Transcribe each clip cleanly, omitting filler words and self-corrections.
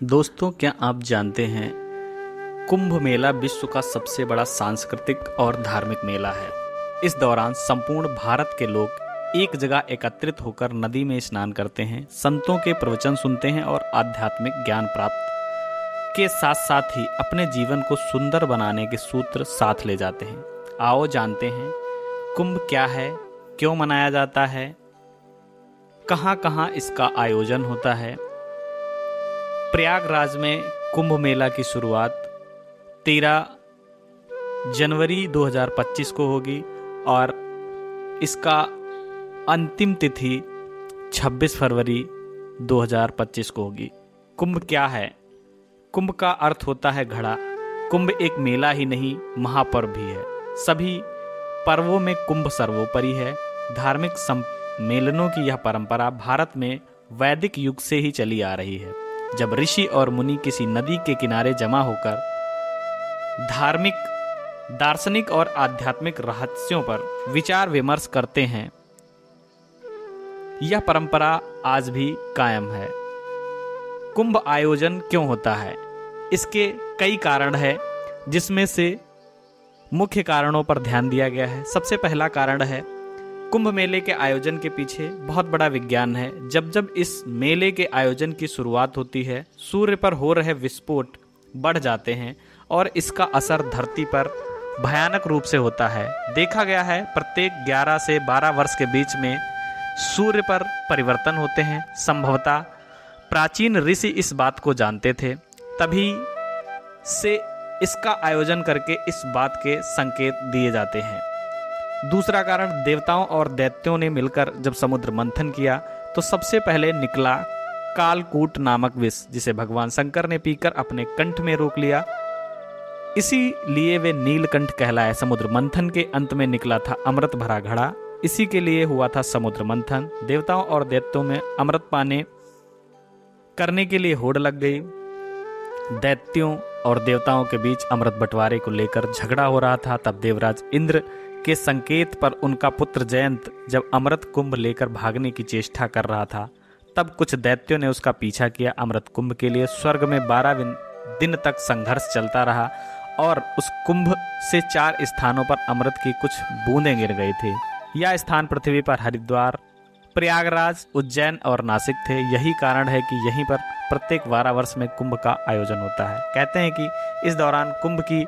दोस्तों, क्या आप जानते हैं कुंभ मेला विश्व का सबसे बड़ा सांस्कृतिक और धार्मिक मेला है। इस दौरान संपूर्ण भारत के लोग एक जगह एकत्रित होकर नदी में स्नान करते हैं, संतों के प्रवचन सुनते हैं और आध्यात्मिक ज्ञान प्राप्त के साथ साथ ही अपने जीवन को सुंदर बनाने के सूत्र साथ ले जाते हैं। आओ जानते हैं कुंभ क्या है, क्यों मनाया जाता है, कहाँ कहाँ इसका आयोजन होता है। प्रयागराज में कुंभ मेला की शुरुआत 13 जनवरी 2025 को होगी और इसका अंतिम तिथि 26 फरवरी 2025 को होगी। कुंभ क्या है? कुंभ का अर्थ होता है घड़ा। कुंभ एक मेला ही नहीं, महापर्व भी है। सभी पर्वों में कुंभ सर्वोपरि है। धार्मिक सम्मेलनों की यह परंपरा भारत में वैदिक युग से ही चली आ रही है, जब ऋषि और मुनि किसी नदी के किनारे जमा होकर धार्मिक, दार्शनिक और आध्यात्मिक रहस्यों पर विचार विमर्श करते हैं। यह परंपरा आज भी कायम है। कुंभ आयोजन क्यों होता है? इसके कई कारण हैं, जिसमें से मुख्य कारणों पर ध्यान दिया गया है। सबसे पहला कारण है कुंभ मेले के आयोजन के पीछे बहुत बड़ा विज्ञान है। जब जब इस मेले के आयोजन की शुरुआत होती है, सूर्य पर हो रहे विस्फोट बढ़ जाते हैं और इसका असर धरती पर भयानक रूप से होता है। देखा गया है प्रत्येक 11 से 12 वर्ष के बीच में सूर्य पर परिवर्तन होते हैं। संभवतः प्राचीन ऋषि इस बात को जानते थे, तभी से इसका आयोजन करके इस बात के संकेत दिए जाते हैं। दूसरा कारण, देवताओं और दैत्यों ने मिलकर जब समुद्र मंथन किया तो सबसे पहले निकला कालकूट नामक विष, जिसे भगवान शंकर ने पीकर अपने कंठ में रोक लिया। इसीलिए वे नीलकंठ कहलाए। समुद्र मंथन के अंत में निकला था अमृत भरा घड़ा, इसी के लिए हुआ था समुद्र मंथन। देवताओं और दैत्यों में अमृत पाने करने के लिए होड़ लग गई। दैत्यों और देवताओं के बीच अमृत बंटवारे को लेकर झगड़ा हो रहा था। तब देवराज इंद्र के संकेत पर उनका पुत्र जयंत जब अमृत कुंभ लेकर भागने की चेष्टा कर रहा था, तब कुछ दैत्यों ने उसका पीछा किया। अमृत कुंभ के लिए स्वर्ग में 12 दिन तक संघर्ष चलता रहा और उस कुंभ से 4 स्थानों पर अमृत की कुछ बूंदें गिर गई थी। यह स्थान पृथ्वी पर हरिद्वार, प्रयागराज, उज्जैन और नासिक थे। यही कारण है कि यहीं पर प्रत्येक 12 वर्ष में कुंभ का आयोजन होता है। कहते हैं कि इस दौरान कुंभ की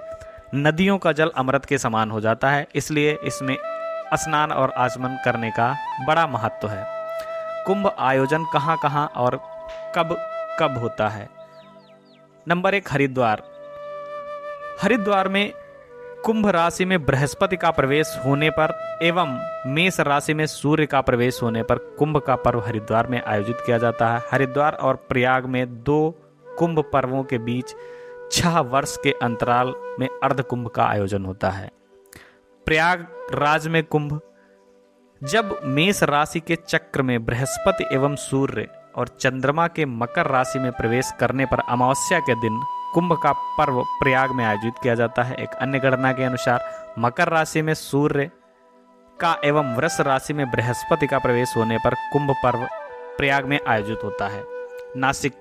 नदियों का जल अमृत के समान हो जाता है, इसलिए इसमें स्नान और आचमन करने का बड़ा महत्व है। कुंभ आयोजन कहाँ कहाँ और कब कब होता है? नंबर 1, हरिद्वार। हरिद्वार में कुंभ राशि में बृहस्पति का प्रवेश होने पर एवं मेष राशि में सूर्य का प्रवेश होने पर कुंभ का पर्व हरिद्वार में आयोजित किया जाता है। हरिद्वार और प्रयाग में 2 कुंभ पर्वों के बीच 6 वर्ष के अंतराल में अर्ध कुंभ का आयोजन होता है। प्रयागराज में कुंभ जब मेष राशि के चक्र में बृहस्पति एवं सूर्य और चंद्रमा के मकर राशि में प्रवेश करने पर अमावस्या के दिन कुंभ का पर्व प्रयाग में आयोजित किया जाता है। एक अन्य गणना के अनुसार मकर राशि में सूर्य का एवं वृष राशि में बृहस्पति का प्रवेश होने पर कुंभ पर्व प्रयाग में आयोजित होता है। नासिक,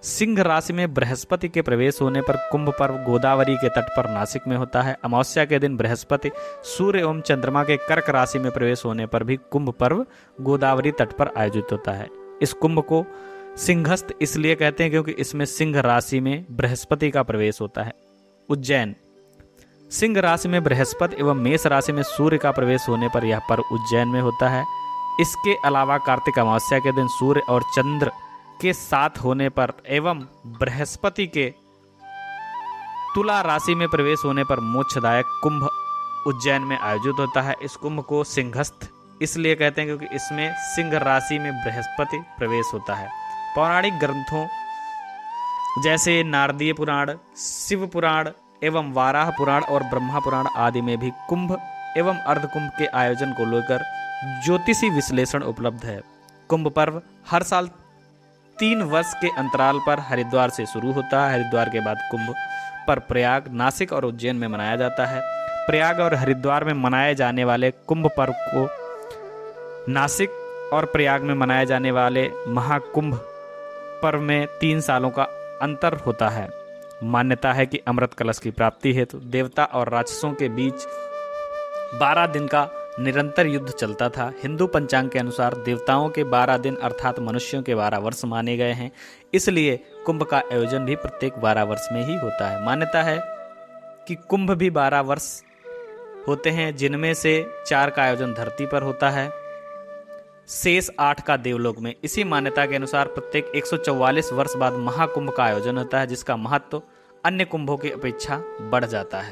सिंह राशि में बृहस्पति के प्रवेश होने पर कुंभ पर्व गोदावरी के तट पर नासिक में होता है। अमावस्या के दिन बृहस्पति, सूर्य एवं चंद्रमा के कर्क राशि में प्रवेश होने पर भी कुंभ पर्व गोदावरी तट पर आयोजित होता है। इस कुंभ को सिंहस्थ इसलिए कहते हैं क्योंकि इसमें सिंह राशि में बृहस्पति का प्रवेश होता है। उज्जैन, सिंह राशि में बृहस्पति एवं मेष राशि में सूर्य का प्रवेश होने पर यह पर्व उज्जैन में होता है। इसके अलावा कार्तिक अमावस्या के दिन सूर्य और चंद्र के साथ होने पर एवं बृहस्पति के तुला राशि में प्रवेश होने पर मोक्षदायक कुंभ उज्जैन में आयोजित होता है। इस कुंभ को सिंहस्थ इसलिए कहते हैं क्योंकि इसमें सिंह राशि में बृहस्पति प्रवेश होता है। पौराणिक ग्रंथों जैसे नारदीय पुराण, शिव पुराण एवं वाराह पुराण और ब्रह्मा पुराण आदि में भी कुंभ एवं अर्धकुंभ के आयोजन को लेकर ज्योतिषी विश्लेषण उपलब्ध है। कुंभ पर्व हर साल 3 वर्ष के अंतराल पर हरिद्वार से शुरू होता है। हरिद्वार के बाद कुंभ पर प्रयाग, नासिक और उज्जैन में मनाया जाता है। प्रयाग और हरिद्वार में मनाए जाने वाले कुंभ पर्व को नासिक और प्रयाग में मनाए जाने वाले महाकुंभ पर्व में 3 सालों का अंतर होता है। मान्यता है कि अमृत कलश की प्राप्ति हेतु देवता और राक्षसों के बीच 12 दिन का निरंतर युद्ध चलता था। हिंदू पंचांग के अनुसार देवताओं के 12 दिन अर्थात मनुष्यों के 12 वर्ष माने गए हैं, इसलिए कुंभ का आयोजन भी प्रत्येक 12 वर्ष में ही होता है। मान्यता है कि कुंभ भी 12 वर्ष होते हैं, जिनमें से 4 का आयोजन धरती पर होता है, शेष 8 का देवलोक में। इसी मान्यता के अनुसार प्रत्येक 144 वर्ष बाद महाकुंभ का आयोजन होता है, जिसका महत्व अन्य कुंभों की अपेक्षा बढ़ जाता है।